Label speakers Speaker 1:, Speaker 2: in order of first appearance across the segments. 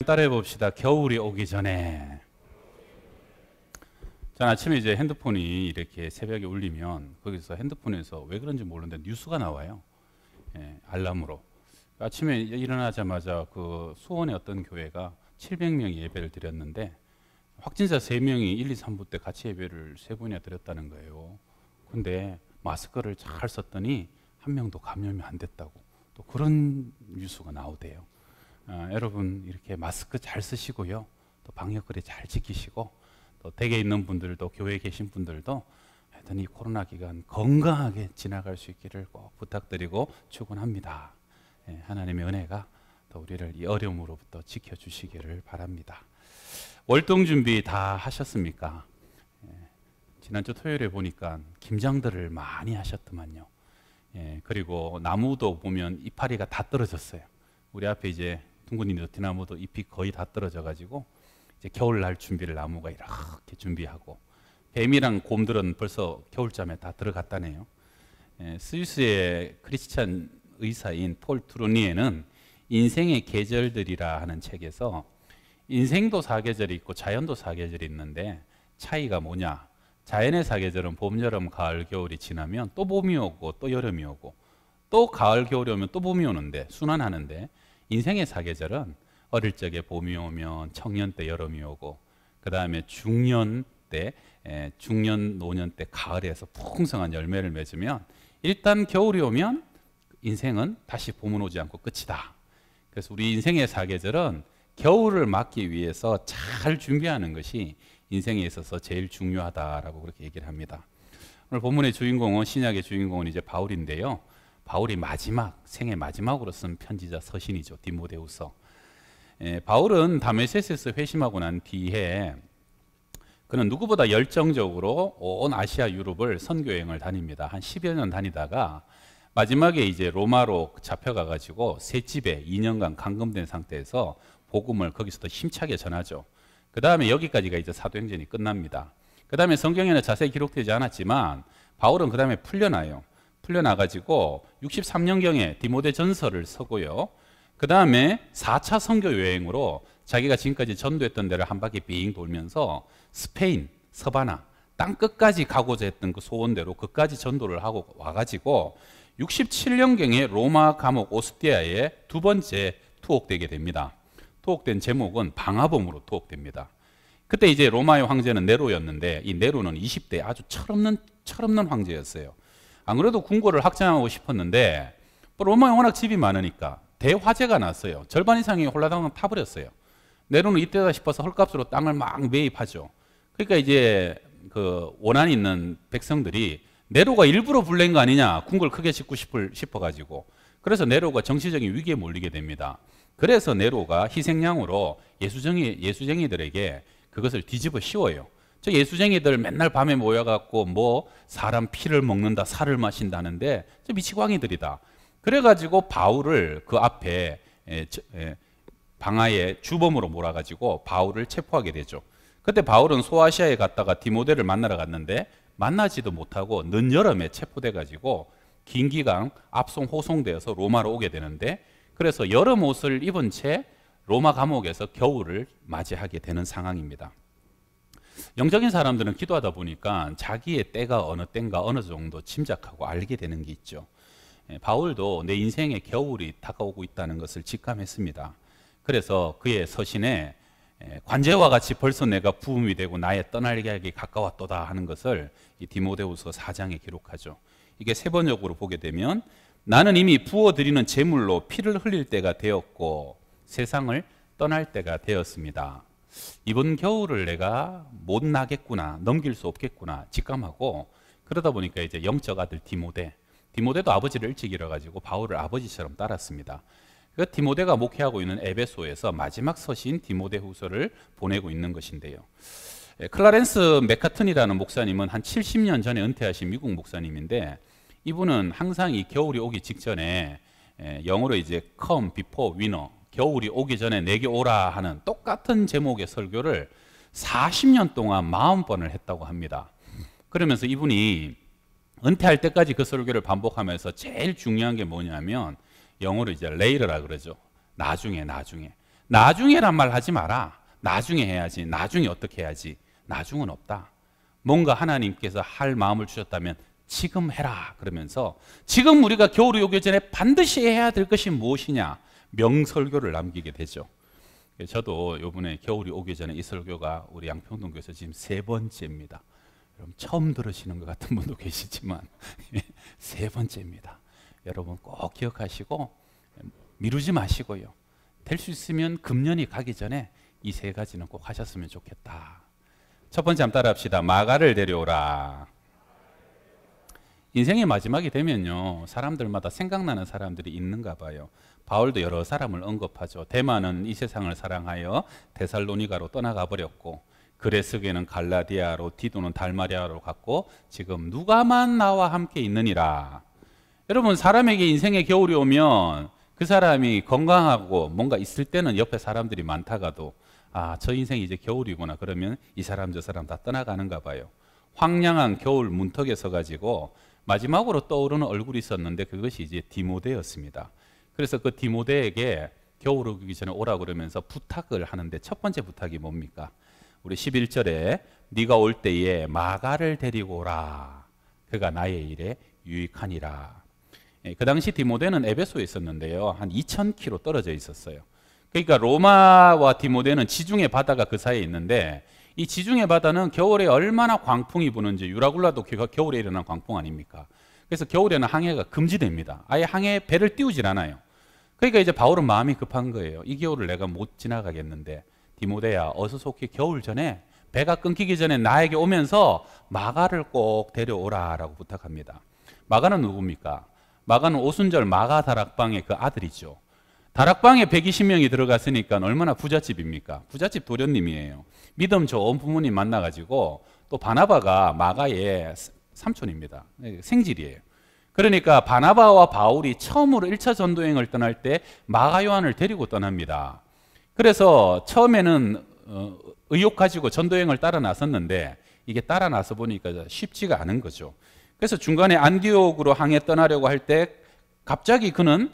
Speaker 1: 따라해 봅시다. 겨울이 오기 전에. 전 아침에 이제 핸드폰이 이렇게 새벽에 울리면 거기서 핸드폰에서 왜 그런지 모르는데 뉴스가 나와요. 예, 알람으로. 아침에 일어나자마자 그 수원의 어떤 교회가 700명이 예배를 드렸는데 확진자 3명이 1, 2, 3부 때 같이 예배를 3번이나 드렸다는 거예요. 근데 마스크를 잘 썼더니 한 명도 감염이 안 됐다고 또 그런 뉴스가 나오대요. 여러분 이렇게 마스크 잘 쓰시고요. 또 방역거리 잘 지키시고 또 댁에 있는 분들도 교회에 계신 분들도 하여튼 이 코로나 기간 건강하게 지나갈 수 있기를 꼭 부탁드리고 축원합니다. 하나님의 은혜가 또 우리를 이 어려움으로부터 지켜주시기를 바랍니다. 월동 준비 다 하셨습니까? 지난주 토요일에 보니까 김장들을 많이 하셨더만요. 그리고 나무도 보면 이파리가 다 떨어졌어요. 우리 앞에 이제 둥근이 느티나무도 잎이 거의 다 떨어져 가지고 이제 겨울날 준비를 나무가 이렇게 준비하고 뱀이랑 곰들은 벌써 겨울잠에 다 들어갔다네요. 스위스의 크리스찬 의사인 폴 트루니에는 인생의 계절들이라 하는 책에서 인생도 사계절이 있고 자연도 사계절이 있는데 차이가 뭐냐? 자연의 사계절은 봄, 여름, 가을, 겨울이 지나면 또 봄이 오고 또 여름이 오고 또 가을, 겨울이 오면 또 봄이 오는데 순환하는데 인생의 사계절은 어릴 적에 봄이 오면 청년 때 여름이 오고 그 다음에 중년 때 중년 노년 때 가을에서 풍성한 열매를 맺으면 일단 겨울이 오면 인생은 다시 봄은 오지 않고 끝이다. 그래서 우리 인생의 사계절은 겨울을 맞기 위해서 잘 준비하는 것이 인생에 있어서 제일 중요하다라고 그렇게 얘기를 합니다. 오늘 본문의 주인공은 신약의 주인공은 이제 바울인데요. 바울이 생애 마지막으로 쓴 편지자 서신이죠. 디모데후서. 바울은 다메섹에서 회심하고 난 뒤에 그는 누구보다 열정적으로 온 아시아 유럽을 선교 여행을 다닙니다. 한 10여 년 다니다가 마지막에 이제 로마로 잡혀가 가지고 셋집에 2년간 감금된 상태에서 복음을 거기서도 힘차게 전하죠. 그 다음에 여기까지가 이제 사도행전이 끝납니다. 그 다음에 성경에는 자세히 기록되지 않았지만 바울은 그 다음에 풀려나요. 풀려나가지고 63년경에 디모데 전서를 서고요. 그 다음에 4차 선교 여행으로 자기가 지금까지 전도했던 데를 한 바퀴 빙 돌면서 스페인, 서바나, 땅 끝까지 가고자 했던 그 소원대로 그까지 전도를 하고 와가지고 67년경에 로마 감옥 오스티아에 두 번째 투옥되게 됩니다. 투옥된 제목은 방화범으로 투옥됩니다. 그때 이제 로마의 황제는 네로였는데 이 네로는 20대 아주 철없는 황제였어요. 안 그래도 궁궐을 확장하고 싶었는데 로마에 워낙 집이 많으니까 대화재가 났어요. 절반 이상이 홀라당 타버렸어요. 네로는 이때다 싶어서 헐값으로 땅을 막 매입하죠. 그러니까 이제 그 원한이 있는 백성들이 네로가 일부러 불낸 거 아니냐, 궁궐 크게 짓고 싶어가지고. 그래서 네로가 정치적인 위기에 몰리게 됩니다. 그래서 네로가 희생양으로 예수쟁이들에게 그것을 뒤집어 씌워요. 저 예수쟁이들 맨날 밤에 모여갖고 뭐 사람 피를 먹는다, 살을 마신다는데 저 미치광이들이다. 그래가지고 바울을 그 앞에 방아에 주범으로 몰아가지고 바울을 체포하게 되죠. 그때 바울은 소아시아에 갔다가 디모데를 만나러 갔는데 만나지도 못하고 늦여름에 체포돼가지고 긴 기간 압송 호송되어서 로마로 오게 되는데 그래서 여름 옷을 입은 채 로마 감옥에서 겨울을 맞이하게 되는 상황입니다. 영적인 사람들은 기도하다 보니까 자기의 때가 어느 때인가 어느 정도 짐작하고 알게 되는 게 있죠. 바울도 내 인생의 겨울이 다가오고 있다는 것을 직감했습니다. 그래서 그의 서신에 관제와 같이 벌써 내가 부음이 되고 나의 떠나기 가까웠도다 하는 것을 이 디모데후서 4장에 기록하죠. 이게 세 번역으로 보게 되면 나는 이미 부어드리는 제물로 피를 흘릴 때가 되었고 세상을 떠날 때가 되었습니다. 이번 겨울을 내가 못 나겠구나, 넘길 수 없겠구나 직감하고 그러다 보니까 이제 영적 아들 디모데도 아버지를 일찍 잃어가지고 바울을 아버지처럼 따랐습니다. 그 디모데가 목회하고 있는 에베소에서 마지막 서신 디모데후서를 보내고 있는 것인데요. 클라렌스 맥카튼이라는 목사님은 한 70년 전에 은퇴하신 미국 목사님인데 이분은 항상 이 겨울이 오기 직전에 영어로 이제 come before winter, 겨울이 오기 전에 내게 오라 하는 똑같은 제목의 설교를 40년 동안 40번을 했다고 합니다. 그러면서 이분이 은퇴할 때까지 그 설교를 반복하면서 제일 중요한 게 뭐냐면 영어로 이제 later라 그러죠. 나중에 나중에란 말 하지 마라. 나중에 해야지. 나중에 어떻게 해야지. 나중은 없다. 뭔가 하나님께서 할 마음을 주셨다면 지금 해라. 그러면서 지금 우리가 겨울이 오기 전에 반드시 해야 될 것이 무엇이냐. 명설교를 남기게 되죠. 저도 이번에 겨울이 오기 전에 이 설교가 우리 양평동교에서 지금 3번째입니다. 여러분 처음 들으시는 것 같은 분도 계시지만 3번째입니다. 여러분 꼭 기억하시고 미루지 마시고요. 될 수 있으면 금년이 가기 전에 이 3가지는 꼭 하셨으면 좋겠다. 첫 번째 한번 따라 합시다. 마가를 데려오라. 인생의 마지막이 되면요, 사람들마다 생각나는 사람들이 있는가 봐요. 바울도 여러 사람을 언급하죠. 데마는 이 세상을 사랑하여 데살로니가로 떠나가 버렸고, 그레스게는 갈라디아로, 디도는 달마리아로 갔고, 지금 누가만 나와 함께 있느니라. 여러분, 사람에게 인생의 겨울이 오면 그 사람이 건강하고 뭔가 있을 때는 옆에 사람들이 많다가도 아, 저 인생이 이제 겨울이구나. 그러면 이 사람 저 사람 다 떠나가는가 봐요. 황량한 겨울 문턱에 서가지고 마지막으로 떠오르는 얼굴이 있었는데 그것이 이제 디모데였습니다. 그래서 그 디모데에게 겨울 오기 전에 오라 그러면서 부탁을 하는데 첫 번째 부탁이 뭡니까? 우리 11절에 네가 올 때에 마가를 데리고 오라. 그가 나의 일에 유익하니라. 그 당시 디모데는 에베소에 있었는데요. 한 2000km 떨어져 있었어요. 그러니까 로마와 디모데는 지중해 바다가 그 사이에 있는데 이 지중해 바다는 겨울에 얼마나 광풍이 부는지, 유라굴라도 겨울에 일어난 광풍 아닙니까? 그래서 겨울에는 항해가 금지됩니다. 아예 항해에 배를 띄우질 않아요. 그러니까 이제 바울은 마음이 급한 거예요. 이 겨울을 내가 못 지나가겠는데 디모데야, 어서 속히 겨울 전에 배가 끊기기 전에 나에게 오면서 마가를 꼭 데려오라라고 부탁합니다. 마가는 누굽니까? 마가는 오순절 마가 다락방의 그 아들이죠. 다락방에 120명이 들어갔으니까 얼마나 부잣집입니까? 부잣집 도련님이에요. 믿음 좋은 부모님 만나가지고, 또 바나바가 마가의 삼촌입니다. 생질이에요. 그러니까 바나바와 바울이 처음으로 1차 전도여행을 떠날 때 마가 요한을 데리고 떠납니다. 그래서 처음에는 의욕 가지고 전도여행을 따라 나섰는데 이게 따라 나서 보니까 쉽지가 않은 거죠. 그래서 중간에 안디옥으로 항해 떠나려고 할 때 갑자기 그는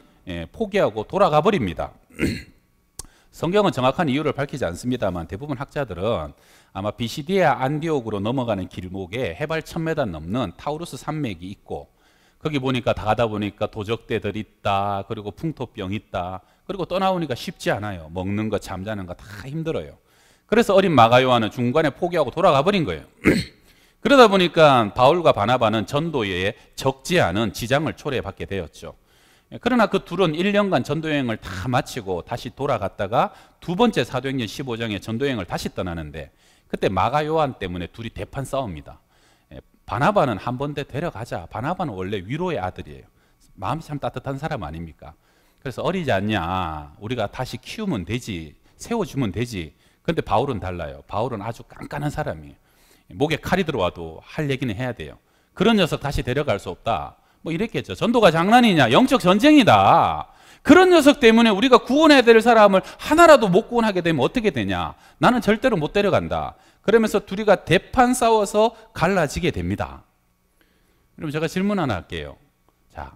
Speaker 1: 포기하고 돌아가 버립니다. 성경은 정확한 이유를 밝히지 않습니다만 대부분 학자들은 아마 비시디아 안디옥으로 넘어가는 길목에 해발 1000m 넘는 타우루스 산맥이 있고, 거기 보니까 다 가다 보니까 도적대들 있다, 그리고 풍토병 있다, 그리고 떠나오니까 쉽지 않아요. 먹는 거 잠자는 거 다 힘들어요. 그래서 어린 마가 요한은 중간에 포기하고 돌아가 버린 거예요. 그러다 보니까 바울과 바나바는 전도에 적지 않은 지장을 초래받게 되었죠. 그러나 그 둘은 1년간 전도여행을 다 마치고 다시 돌아갔다가 두 번째 사도행전 15장에 전도여행을 다시 떠나는데, 그때 마가 요한 때문에 둘이 대판 싸웁니다. 바나바는 한 번 더 데려가자. 바나바는 원래 위로의 아들이에요. 마음이 참 따뜻한 사람 아닙니까? 그래서 어리지 않냐, 우리가 다시 키우면 되지, 세워주면 되지. 근데 바울은 달라요. 바울은 아주 깐깐한 사람이에요. 목에 칼이 들어와도 할 얘기는 해야 돼요. 그런 녀석 다시 데려갈 수 없다, 뭐 이랬겠죠. 전도가 장난이냐, 영적 전쟁이다. 그런 녀석 때문에 우리가 구원해야 될 사람을 하나라도 못 구원하게 되면 어떻게 되냐, 나는 절대로 못 데려간다. 그러면서 둘이가 대판 싸워서 갈라지게 됩니다. 그럼 제가 질문 하나 할게요. 자,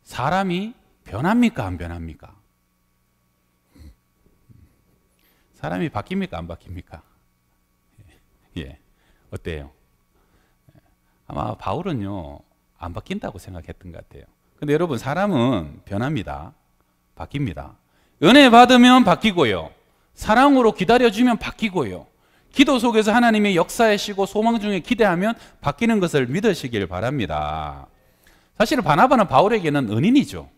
Speaker 1: 사람이 변합니까 안 변합니까? 사람이 바뀝니까 안 바뀝니까? 예, 어때요? 아마 바울은요 안 바뀐다고 생각했던 것 같아요. 근데 여러분, 사람은 변합니다. 바뀝니다. 은혜 받으면 바뀌고요, 사랑으로 기다려주면 바뀌고요, 기도 속에서 하나님의 역사하시고 소망 중에 기대하면 바뀌는 것을 믿으시길 바랍니다. 사실 바나바는 바울에게는 은인이죠.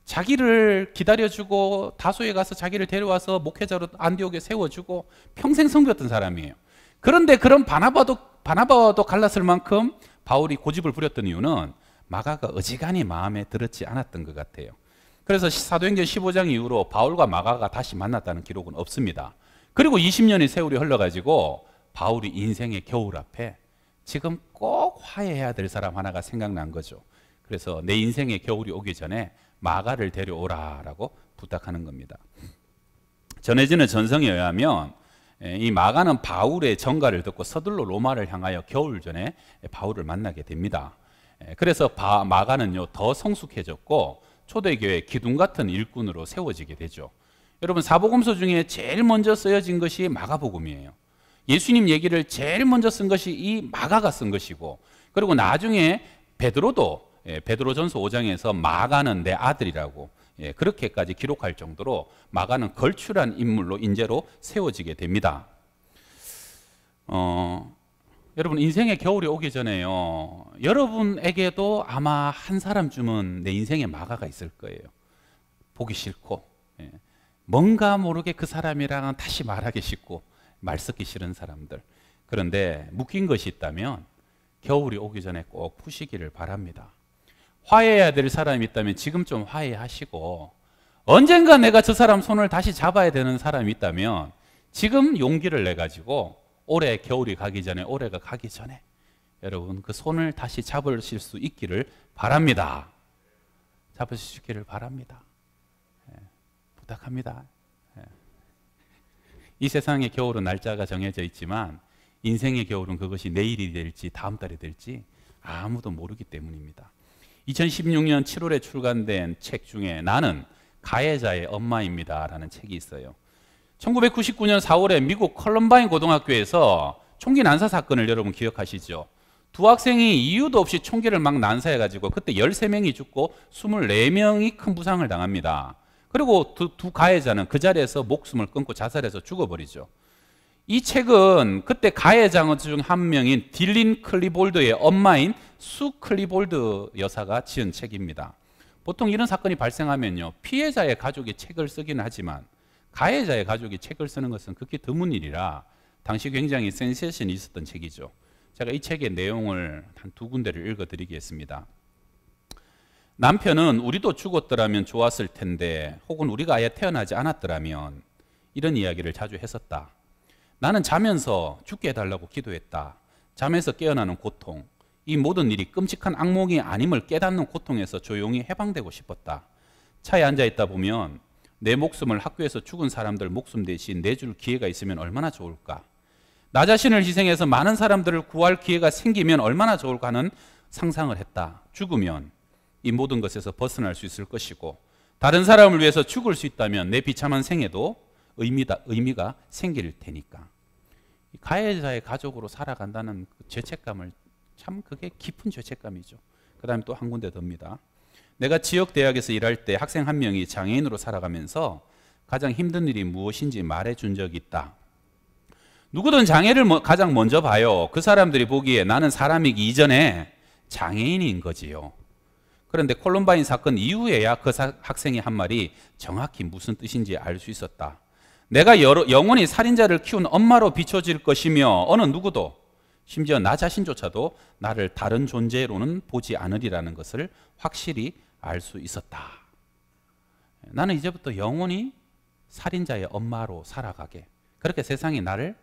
Speaker 1: 자기를 기다려주고 다소에 가서 자기를 데려와서 목회자로 안디옥에 세워주고 평생 섬겼던 사람이에요. 그런데 그런 바나바와도 갈랐을 만큼 바울이 고집을 부렸던 이유는 마가가 어지간히 마음에 들었지 않았던 것 같아요. 그래서 사도행전 15장 이후로 바울과 마가가 다시 만났다는 기록은 없습니다. 그리고 20년의 세월이 흘러가지고 바울이 인생의 겨울 앞에 지금 꼭 화해해야 될 사람 하나가 생각난 거죠. 그래서 내 인생의 겨울이 오기 전에 마가를 데려오라라고 부탁하는 겁니다. 전해지는 전성에 의하면 이 마가는 바울의 전가를 듣고 서둘러 로마를 향하여 겨울 전에 바울을 만나게 됩니다. 그래서 마가는요 더 성숙해졌고 초대교회 기둥 같은 일꾼으로 세워지게 되죠. 여러분 사복음서 중에 제일 먼저 쓰여진 것이 마가복음이에요. 예수님 얘기를 제일 먼저 쓴 것이 이 마가가 쓴 것이고, 그리고 나중에 베드로도 베드로전서 5장에서 마가는 내 아들이라고 그렇게까지 기록할 정도로 마가는 걸출한 인물로 인재로 세워지게 됩니다. 여러분 인생의 겨울이 오기 전에요, 여러분에게도 아마 한 사람쯤은 내 인생에 마가가 있을 거예요. 보기 싫고 뭔가 모르게 그 사람이랑은 다시 말하기 싫고 말 섞기 싫은 사람들. 그런데 묶인 것이 있다면 겨울이 오기 전에 꼭 푸시기를 바랍니다. 화해해야 될 사람이 있다면 지금 좀 화해하시고, 언젠가 내가 저 사람 손을 다시 잡아야 되는 사람이 있다면 지금 용기를 내가지고 올해 겨울이 가기 전에, 올해가 가기 전에 여러분 그 손을 다시 잡으실 수 있기를 바랍니다. 잡으실 수 있기를 바랍니다. 부탁합니다. 이 세상의 겨울은 날짜가 정해져 있지만 인생의 겨울은 그것이 내일이 될지 다음 달이 될지 아무도 모르기 때문입니다. 2016년 7월에 출간된 책 중에 나는 가해자의 엄마입니다 라는 책이 있어요. 1999년 4월에 미국 컬럼바인 고등학교에서 총기 난사 사건을 여러분 기억하시죠? 두 학생이 이유도 없이 총기를 막 난사해가지고 그때 13명이 죽고 24명이 큰 부상을 당합니다. 그리고 두 가해자는 그 자리에서 목숨을 끊고 자살해서 죽어버리죠. 이 책은 그때 가해자 중 한 명인 딜린 클리볼드의 엄마인 수 클리볼드 여사가 지은 책입니다. 보통 이런 사건이 발생하면요, 피해자의 가족이 책을 쓰긴 하지만 가해자의 가족이 책을 쓰는 것은 극히 드문 일이라 당시 굉장히 센세이션이 있었던 책이죠. 제가 이 책의 내용을 한 두 군데를 읽어드리겠습니다. 남편은 우리도 죽었더라면 좋았을 텐데, 혹은 우리가 아예 태어나지 않았더라면, 이런 이야기를 자주 했었다. 나는 자면서 죽게 해달라고 기도했다. 잠에서 깨어나는 고통, 이 모든 일이 끔찍한 악몽이 아님을 깨닫는 고통에서 조용히 해방되고 싶었다. 차에 앉아있다 보면 내 목숨을 학교에서 죽은 사람들 목숨 대신 내줄 기회가 있으면 얼마나 좋을까. 나 자신을 희생해서 많은 사람들을 구할 기회가 생기면 얼마나 좋을까 하는 상상을 했다. 죽으면 이 모든 것에서 벗어날 수 있을 것이고, 다른 사람을 위해서 죽을 수 있다면 내 비참한 생애도 의미가 생길 테니까. 가해자의 가족으로 살아간다는 그 죄책감을, 참 그게 깊은 죄책감이죠. 그 다음에 또 한 군데 더입니다. 내가 지역 대학에서 일할 때 학생 한 명이 장애인으로 살아가면서 가장 힘든 일이 무엇인지 말해준 적이 있다. 누구든 장애를 가장 먼저 봐요. 그 사람들이 보기에 나는 사람이기 이전에 장애인인 거지요. 그런데 콜럼바인 사건 이후에야 그 학생이 한 말이 정확히 무슨 뜻인지 알 수 있었다. 내가 영원히 살인자를 키운 엄마로 비춰질 것이며 어느 누구도, 심지어 나 자신조차도 나를 다른 존재로는 보지 않으리라는 것을 확실히 알 수 있었다. 나는 이제부터 영원히 살인자의 엄마로 살아가게, 그렇게 세상이 나를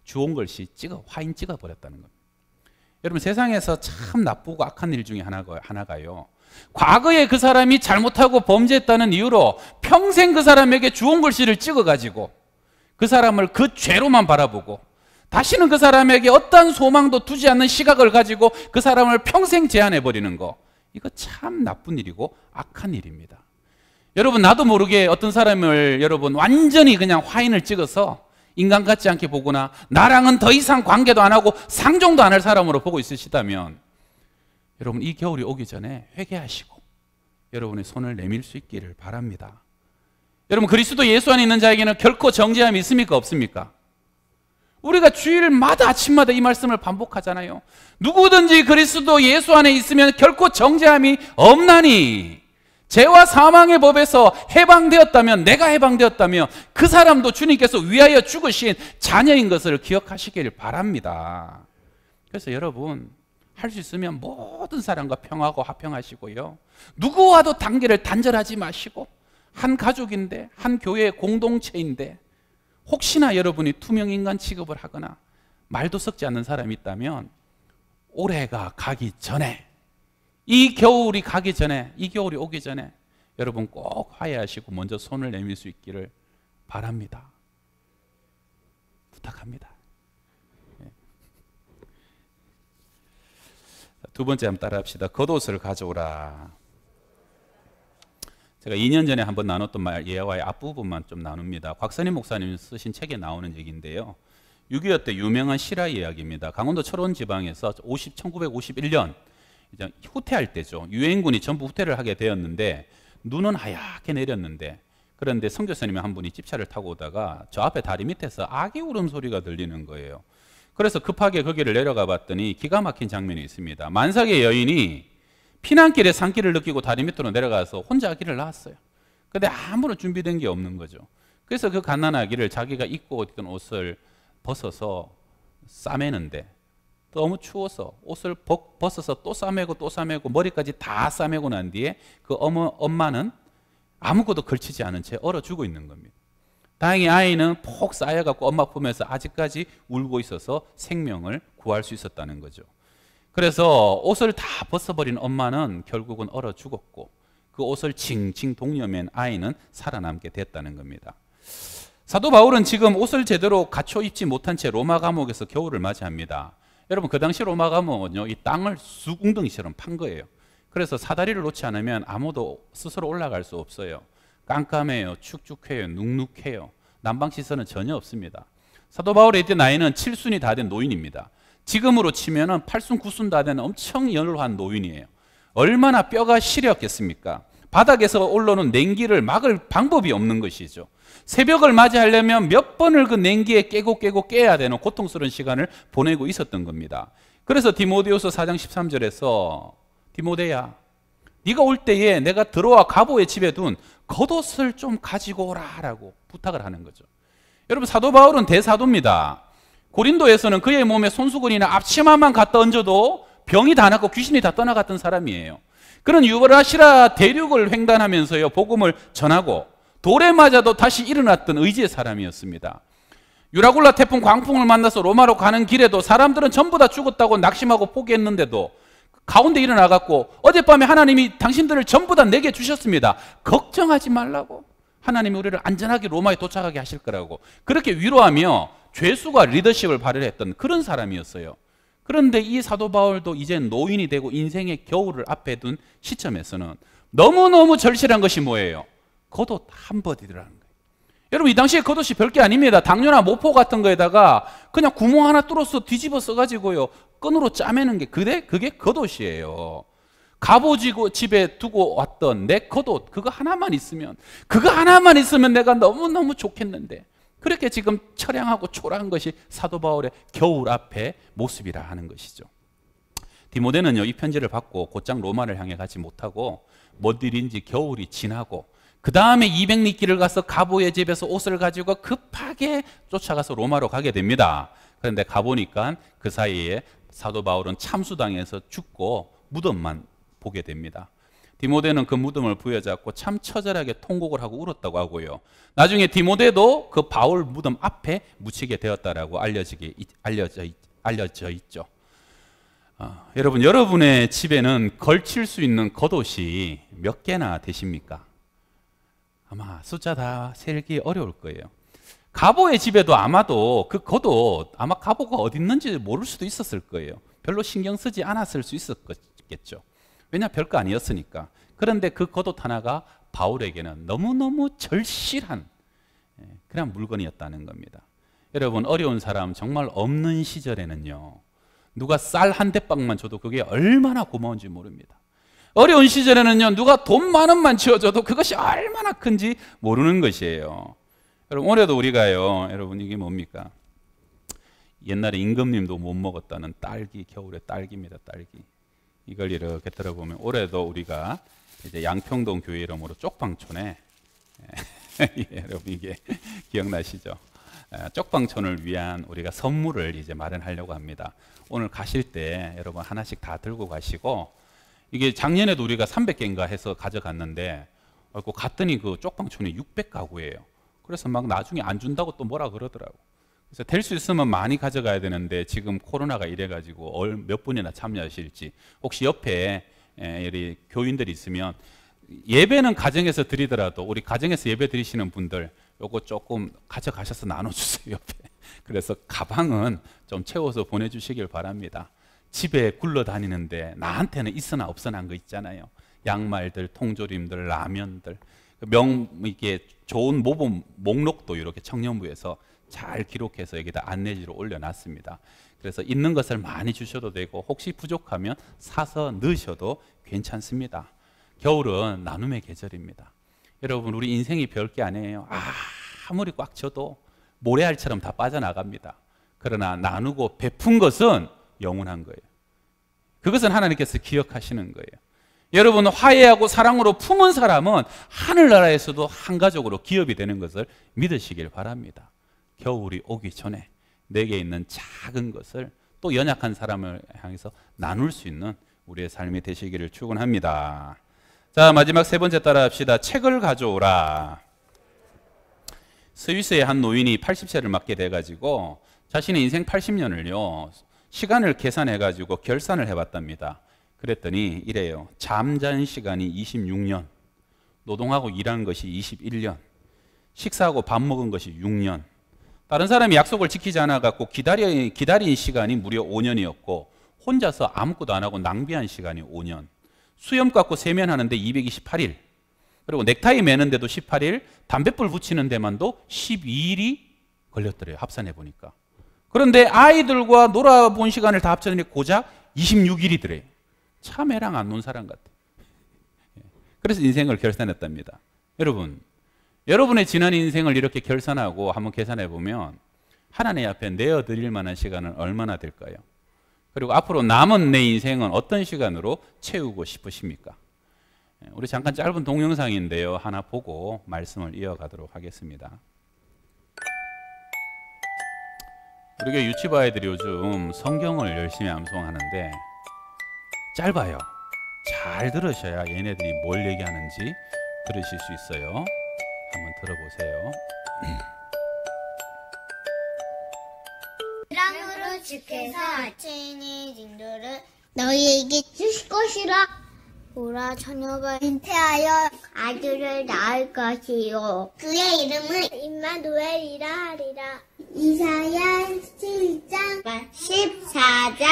Speaker 1: 주홍글씨 화인 찍어버렸다는 겁니다. 여러분 세상에서 참 나쁘고 악한 일 중에 하나가요, 과거에 그 사람이 잘못하고 범죄했다는 이유로 평생 그 사람에게 주홍글씨를 찍어가지고 그 사람을 그 죄로만 바라보고 다시는 그 사람에게 어떠한 소망도 두지 않는 시각을 가지고 그 사람을 평생 제한해버리는 거, 이거 참 나쁜 일이고 악한 일입니다. 여러분 나도 모르게 어떤 사람을 여러분 완전히 그냥 화인을 찍어서 인간 같지 않게 보거나 나랑은 더 이상 관계도 안 하고 상종도 안 할 사람으로 보고 있으시다면, 여러분 이 겨울이 오기 전에 회개하시고 여러분의 손을 내밀 수 있기를 바랍니다. 여러분 그리스도 예수 안에 있는 자에게는 결코 정죄함이 있습니까? 없습니까? 우리가 주일마다 아침마다 이 말씀을 반복하잖아요. 누구든지 그리스도 예수 안에 있으면 결코 정죄함이 없나니, 죄와 사망의 법에서 해방되었다면, 내가 해방되었다면 그 사람도 주님께서 위하여 죽으신 자녀인 것을 기억하시길 바랍니다. 그래서 여러분 할 수 있으면 모든 사람과 평화하고 화평하시고요, 누구와도 관계를 단절하지 마시고, 한 가족인데 한 교회의 공동체인데 혹시나 여러분이 투명인간 취급을 하거나 말도 섞지 않는 사람이 있다면 올해가 가기 전에, 이 겨울이 가기 전에, 이 겨울이 오기 전에 여러분 꼭 화해하시고 먼저 손을 내밀 수 있기를 바랍니다. 부탁합니다. 두 번째 한번 따라 합시다. 겉옷을 가져오라. 제가 2년 전에 한번 나눴던 예화의 앞부분만 좀 나눕니다. 곽선임 목사님 쓰신 책에 나오는 얘기인데요. 6.25 때 유명한 실화 이야기입니다. 강원도 철원 지방에서 1951년 이제 후퇴할 때죠. 유엔군이 전부 후퇴를 하게 되었는데 눈은 하얗게 내렸는데, 그런데 선교사님이 한 분이 집차를 타고 오다가 저 앞에 다리 밑에서 아기 울음소리가 들리는 거예요. 그래서 급하게 거기를 내려가 봤더니 기가 막힌 장면이 있습니다. 만삭의 여인이 피난길에 산길을 느끼고 다리 밑으로 내려가서 혼자 아기를 낳았어요. 근데 아무런 준비된 게 없는 거죠. 그래서 그 갓난 아기를 자기가 입고 있던 옷을 벗어서 싸매는데 너무 추워서 옷을 벗어서 또 싸매고 또 싸매고 머리까지 다 싸매고 난 뒤에 그 엄마는 아무것도 걸치지 않은 채 얼어 죽어 있는 겁니다. 다행히 아이는 폭 쌓여갖고 엄마 품에서 아직까지 울고 있어서 생명을 구할 수 있었다는 거죠. 그래서 옷을 다 벗어버린 엄마는 결국은 얼어 죽었고 그 옷을 칭칭 동여맨 아이는 살아남게 됐다는 겁니다. 사도 바울은 지금 옷을 제대로 갖춰 입지 못한 채 로마 감옥에서 겨울을 맞이합니다. 여러분, 그 당시 로마 감옥은요, 이 땅을 쑥웅덩이처럼 판 거예요. 그래서 사다리를 놓지 않으면 아무도 스스로 올라갈 수 없어요. 깜깜해요, 축축해요, 눅눅해요. 난방 시설은 전혀 없습니다. 사도 바울의 이때 나이는 7순이 다 된 노인입니다. 지금으로 치면은 8순, 9순 다 된 엄청 연로한 노인이에요. 얼마나 뼈가 시렸겠습니까? 바닥에서 올라오는 냉기를 막을 방법이 없는 것이죠. 새벽을 맞이하려면 몇 번을 그 냉기에 깨고 깨야 되는 고통스러운 시간을 보내고 있었던 겁니다. 그래서 디모데후서 4장 13절에서 디모데야, 네가 올 때에 내가 들어와 가보의 집에 둔 겉옷을 좀 가지고 오라라고 부탁을 하는 거죠. 여러분, 사도 바울은 대사도입니다. 고린도에서는 그의 몸에 손수건이나 앞치마만 갖다 얹어도 병이 다 낫고 귀신이 다 떠나갔던 사람이에요. 그런 유라시아 대륙을 횡단하면서요, 복음을 전하고 돌에 맞아도 다시 일어났던 의지의 사람이었습니다. 유라굴라 태풍 광풍을 만나서 로마로 가는 길에도 사람들은 전부 다 죽었다고 낙심하고 포기했는데도 가운데 일어나갖고 어젯밤에 하나님이 당신들을 전부 다 내게 주셨습니다. 걱정하지 말라고. 하나님이 우리를 안전하게 로마에 도착하게 하실 거라고. 그렇게 위로하며 죄수가 리더십을 발휘했던 그런 사람이었어요. 그런데 이 사도 바울도 이제 노인이 되고 인생의 겨울을 앞에 둔 시점에서는 너무너무 절실한 것이 뭐예요? 겉옷 한 벌이라는 거예요. 여러분, 이 당시에 겉옷이 별게 아닙니다. 당뇨나 모포 같은 거에다가 그냥 구멍 하나 뚫어서 뒤집어 써가지고요, 끈으로 짜매는 게 그게 겉옷이에요. 갑오지고 집에 두고 왔던 내 겉옷, 그거 하나만 있으면 내가 너무너무 좋겠는데, 그렇게 지금 처량하고 초라한 것이 사도 바울의 겨울 앞의 모습이라 하는 것이죠. 디모데는요, 이 편지를 받고 곧장 로마를 향해 가지 못하고 뭔 일인지 겨울이 지나고 그 다음에 200리 길을 가서 가보의 집에서 옷을 가지고 급하게 쫓아가서 로마로 가게 됩니다. 그런데 가보니까 그 사이에 사도 바울은 참수당해서 죽고 무덤만 보게 됩니다. 디모데는 그 무덤을 부여잡고 참 처절하게 통곡을 하고 울었다고 하고요. 나중에 디모데도 그 바울 무덤 앞에 묻히게 되었다라고 알려져 있죠. 여러분, 여러분의 집에는 걸칠 수 있는 겉옷이 몇 개나 되십니까? 아마 숫자 다 세기 어려울 거예요. 가보의 집에도 아마도 그 겉옷, 아마 가보가 어디 있는지 모를 수도 있었을 거예요. 별로 신경 쓰지 않았을 수 있었겠죠. 왜냐, 별거 아니었으니까. 그런데 그 겉옷 하나가 바울에게는 너무너무 절실한 그런 물건이었다는 겁니다. 여러분, 어려운 사람 정말 없는 시절에는요, 누가 쌀 한 대빵만 줘도 그게 얼마나 고마운지 모릅니다. 어려운 시절에는요, 누가 돈 10,000원만 지어줘도 그것이 얼마나 큰지 모르는 것이에요. 여러분, 올해도 우리가요, 여러분, 이게 뭡니까? 옛날에 임금님도 못 먹었다는 딸기, 겨울에 딸기입니다. 딸기. 이걸 이렇게 들어보면 올해도 우리가 이제 양평동 교회 이름으로 쪽방촌에 여러분, 이게 기억나시죠? 쪽방촌을 위한 우리가 선물을 이제 마련하려고 합니다. 오늘 가실 때 여러분 하나씩 다 들고 가시고, 이게 작년에도 우리가 300개인가 해서 가져갔는데 갔더니 그 쪽방촌이 600가구예요. 그래서 막 나중에 안 준다고 또 뭐라 그러더라고. 그래서 될 수 있으면 많이 가져가야 되는데 지금 코로나가 이래가지고 몇 분이나 참여하실지, 혹시 옆에 우리 교인들이 있으면 예배는 가정에서 드리더라도 우리 가정에서 예배 드리시는 분들 요거 조금 가져가셔서 나눠주세요, 옆에. 그래서 가방은 좀 채워서 보내주시길 바랍니다. 집에 굴러다니는데 나한테는 있으나 없으나 한 거 있잖아요. 양말들, 통조림들, 라면들, 이게 좋은 모범 목록도 이렇게 청년부에서 잘 기록해서 여기다 안내지로 올려놨습니다. 그래서 있는 것을 많이 주셔도 되고 혹시 부족하면 사서 넣으셔도 괜찮습니다. 겨울은 나눔의 계절입니다. 여러분, 우리 인생이 별게 아니에요. 아무리 꽉 져도 모래알처럼 다 빠져나갑니다. 그러나 나누고 베푼 것은 영원한 거예요. 그것은 하나님께서 기억하시는 거예요. 여러분, 화해하고 사랑으로 품은 사람은 하늘나라에서도 한 가족으로 기업이 되는 것을 믿으시길 바랍니다. 겨울이 오기 전에 내게 있는 작은 것을 또 연약한 사람을 향해서 나눌 수 있는 우리의 삶이 되시기를 축원합니다. 자, 마지막 세 번째 따라 합시다. 책을 가져오라. 스위스의 한 노인이 80세를 맞게 돼가지고 자신의 인생 80년을요 시간을 계산해가지고 결산을 해봤답니다. 그랬더니 이래요. 잠잔 시간이 26년, 노동하고 일한 것이 21년, 식사하고 밥 먹은 것이 6년, 다른 사람이 약속을 지키지 않아갖고 기다린 시간이 무려 5년이었고 혼자서 아무것도 안 하고 낭비한 시간이 5년, 수염 깎고 세면하는데 228일, 그리고 넥타이 매는데도 18일, 담뱃불 붙이는 데만도 12일이 걸렸더래요. 합산해 보니까. 그런데 아이들과 놀아본 시간을 다 합쳐니 고작 26일이더래요. 참 애랑 안 논 사람 같아요. 그래서 인생을 결산했답니다. 여러분, 여러분의 지난 인생을 이렇게 결산하고 한번 계산해 보면 하나님 앞에 내어드릴 만한 시간은 얼마나 될까요? 그리고 앞으로 남은 내 인생은 어떤 시간으로 채우고 싶으십니까? 우리 잠깐 짧은 동영상인데요. 하나 보고 말씀을 이어가도록 하겠습니다. 우리 교회 유치부 아이들이 요즘 성경을 열심히 암송하는데 짧아요. 잘 들으셔야 얘네들이 뭘 얘기하는지 들으실 수 있어요. 한번 들어보세요.
Speaker 2: 사랑으로 주께서 죄인의 징조를 너희에게 주실 것이라. 보라, 처녀가 잉태하여 아들을 낳을 것이요 그의 이름은 임마누엘이라 하리라. 이사야 7장 14절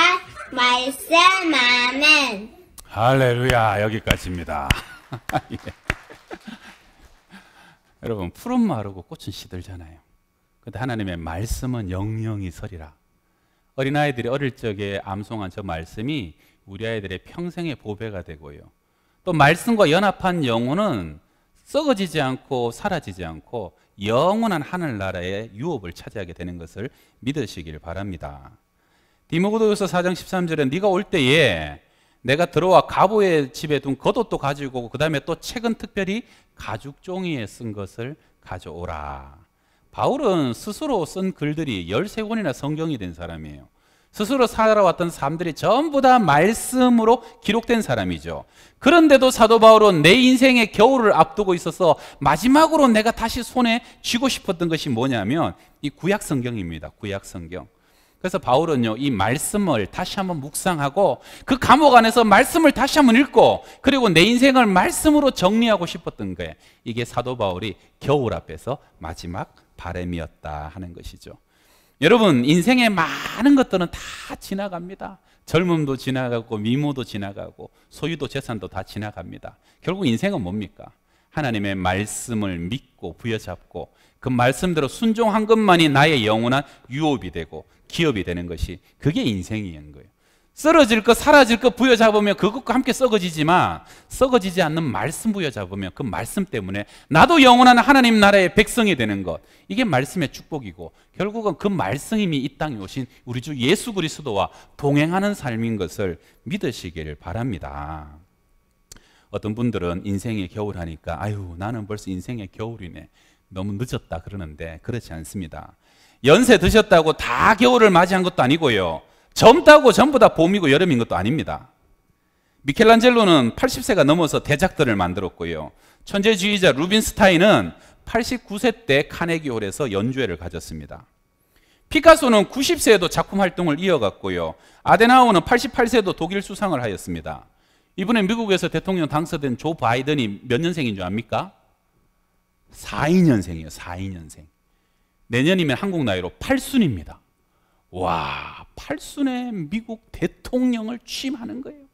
Speaker 2: 말씀. 아멘.
Speaker 1: 할렐루야. 여기까지입니다. 예. 여러분, 푸른 마르고 꽃은 시들잖아요. 근데 하나님의 말씀은 영영이 서리라. 어린아이들이 어릴 적에 암송한 저 말씀이 우리 아이들의 평생의 보배가 되고요. 또 말씀과 연합한 영혼은 썩어지지 않고 사라지지 않고 영원한 하늘나라의 유업을 차지하게 되는 것을 믿으시길 바랍니다. 디모데후서 4장 13절에 네가 올 때에 내가 들어와 가보의 집에 둔 겉옷도 가지고 오고 그 다음에 또 책은 특별히 가죽 종이에 쓴 것을 가져오라. 바울은 스스로 쓴 글들이 13권이나 성경이 된 사람이에요. 스스로 살아왔던 삶들이 전부 다 말씀으로 기록된 사람이죠. 그런데도 사도 바울은 내 인생의 겨울을 앞두고 있어서 마지막으로 내가 다시 손에 쥐고 싶었던 것이 뭐냐면 이 구약 성경입니다. 구약 성경. 그래서 바울은요, 이 말씀을 다시 한번 묵상하고 그 감옥 안에서 말씀을 다시 한번 읽고 그리고 내 인생을 말씀으로 정리하고 싶었던 거예요. 이게 사도 바울이 겨울 앞에서 마지막 바람이었다 하는 것이죠. 여러분, 인생의 많은 것들은 다 지나갑니다. 젊음도 지나가고 미모도 지나가고 소유도 재산도 다 지나갑니다. 결국 인생은 뭡니까? 하나님의 말씀을 믿고 부여잡고 그 말씀대로 순종한 것만이 나의 영원한 유업이 되고 기업이 되는 것이 그게 인생인 거예요. 쓰러질 것 사라질 것 부여잡으면 그것과 함께 썩어지지만 썩어지지 않는 말씀 부여잡으면 그 말씀 때문에 나도 영원한 하나님 나라의 백성이 되는 것, 이게 말씀의 축복이고 결국은 그 말씀이 이 땅에 오신 우리 주 예수 그리스도와 동행하는 삶인 것을 믿으시기를 바랍니다. 어떤 분들은 인생의 겨울 하니까 아유 나는 벌써 인생의 겨울이네, 너무 늦었다 그러는데 그렇지 않습니다. 연세 드셨다고 다 겨울을 맞이한 것도 아니고요, 젊다고 전부 다 봄이고 여름인 것도 아닙니다. 미켈란젤로는 80세가 넘어서 대작들을 만들었고요, 천재주의자 루빈스타인은 89세 때 카네기홀에서 연주회를 가졌습니다. 피카소는 90세에도 작품 활동을 이어갔고요, 아데나우어는 88세도 독일 수상을 하였습니다. 이번에 미국에서 대통령 당선된 조 바이든이 몇 년생인 줄 압니까? 42년생이에요. 42년생. 내년이면 한국 나이로 8순입니다. 와, 8순에 미국 대통령을 취임하는 거예요.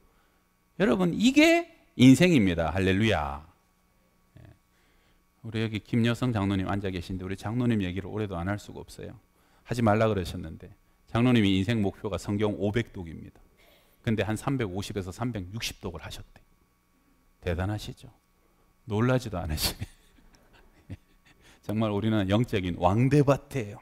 Speaker 1: 여러분, 이게 인생입니다. 할렐루야. 우리 여기 김여성 장로님 앉아 계신데 우리 장로님 얘기를 올해도 안 할 수가 없어요. 하지 말라 그러셨는데 장로님이 인생 목표가 성경 500독입니다. 근데 한 350에서 360독을 하셨대. 대단하시죠? 놀라지도 않으시네. 정말 우리는 영적인 왕대밭이에요.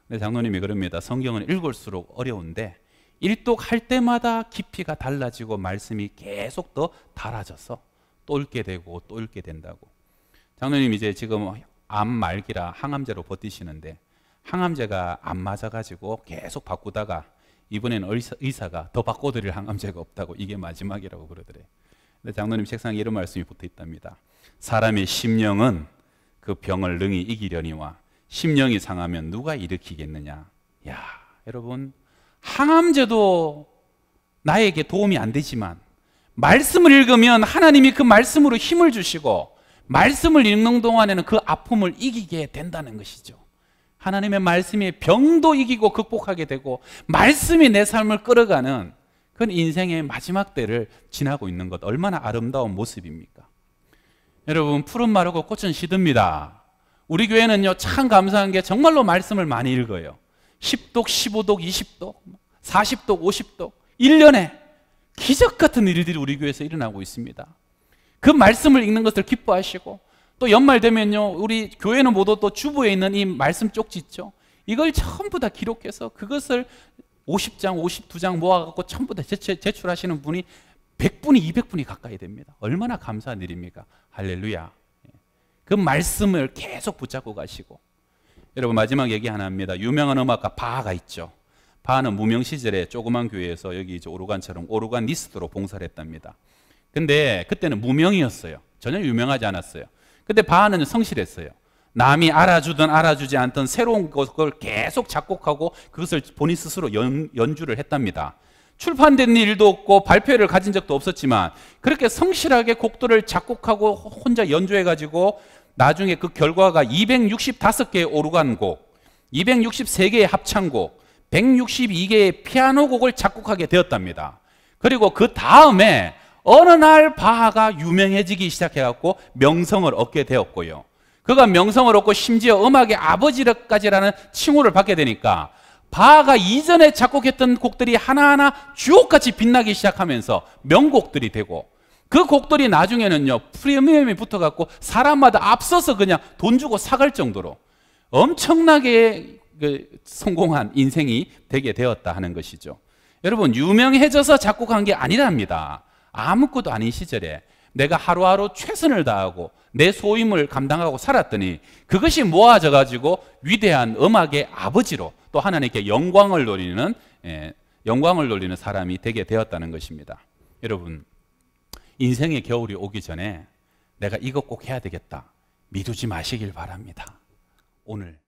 Speaker 1: 근데 장로님이 그럽니다. 성경은 읽을수록 어려운데 1독 할 때마다 깊이가 달라지고 말씀이 계속 더 달아져서 또 읽게 되고 또 읽게 된다고. 장로님 이제 지금 암 말기라 항암제로 버티시는데 항암제가 안 맞아가지고 계속 바꾸다가 이번에는 의사가 더 바꿔드릴 항암제가 없다고 이게 마지막이라고 그러더래. 근데 장로님 책상에 이런 말씀이 붙어 있답니다. 사람의 심령은 그 병을 능히 이기려니와 심령이 상하면 누가 일으키겠느냐. 야, 여러분 항암제도 나에게 도움이 안 되지만 말씀을 읽으면 하나님이 그 말씀으로 힘을 주시고 말씀을 읽는 동안에는 그 아픔을 이기게 된다는 것이죠. 하나님의 말씀이 병도 이기고 극복하게 되고 말씀이 내 삶을 끌어가는 그건 인생의 마지막 때를 지나고 있는 것, 얼마나 아름다운 모습입니까? 여러분 푸른 마르고 꽃은 시듭니다. 우리 교회는요 참 감사한 게 정말로 말씀을 많이 읽어요. 10독, 15독, 20독, 40독, 50독 1년에 기적 같은 일들이 우리 교회에서 일어나고 있습니다. 그 말씀을 읽는 것을 기뻐하시고 또 연말 되면요 우리 교회는 모두 또 주부에 있는 이 말씀 쪽지 있죠. 이걸 전부 다 기록해서 그것을 50장, 52장 모아갖고 전부 다 제출하시는 분이 100분이 200분이 가까이 됩니다. 얼마나 감사한 일입니까? 할렐루야. 그 말씀을 계속 붙잡고 가시고. 여러분 마지막 얘기 하나 합니다. 유명한 음악가 바하가 있죠. 바하는 무명 시절에 조그만 교회에서 여기 이제 오르간처럼 오르간니스트로 봉사를 했답니다. 근데 그때는 무명이었어요. 전혀 유명하지 않았어요. 근데 바하는 성실했어요. 남이 알아주든 알아주지 않든 새로운 것을 계속 작곡하고 그것을 본인 스스로 연주를 했답니다. 출판된 일도 없고 발표회를 가진 적도 없었지만 그렇게 성실하게 곡들을 작곡하고 혼자 연주해가지고 나중에 그 결과가 265개의 오르간곡, 263개의 합창곡, 162개의 피아노 곡을 작곡하게 되었답니다. 그리고 그 다음에 어느 날 바하가 유명해지기 시작해갖고 명성을 얻게 되었고요. 그가 명성을 얻고 심지어 음악의 아버지까지라는 칭호를 받게 되니까 바하가 이전에 작곡했던 곡들이 하나하나 주옥같이 빛나기 시작하면서 명곡들이 되고 그 곡들이 나중에는요 프리미엄이 붙어갖고 사람마다 앞서서 그냥 돈 주고 사갈 정도로 엄청나게 성공한 인생이 되게 되었다 하는 것이죠. 여러분 유명해져서 작곡한 게 아니랍니다. 아무것도 아닌 시절에 내가 하루하루 최선을 다하고 내 소임을 감당하고 살았더니 그것이 모아져 가지고 위대한 음악의 아버지로 또 하나님께 영광을 돌리는 사람이 되게 되었다는 것입니다. 여러분 인생의 겨울이 오기 전에 내가 이것 꼭 해야 되겠다 미루지 마시길 바랍니다. 오늘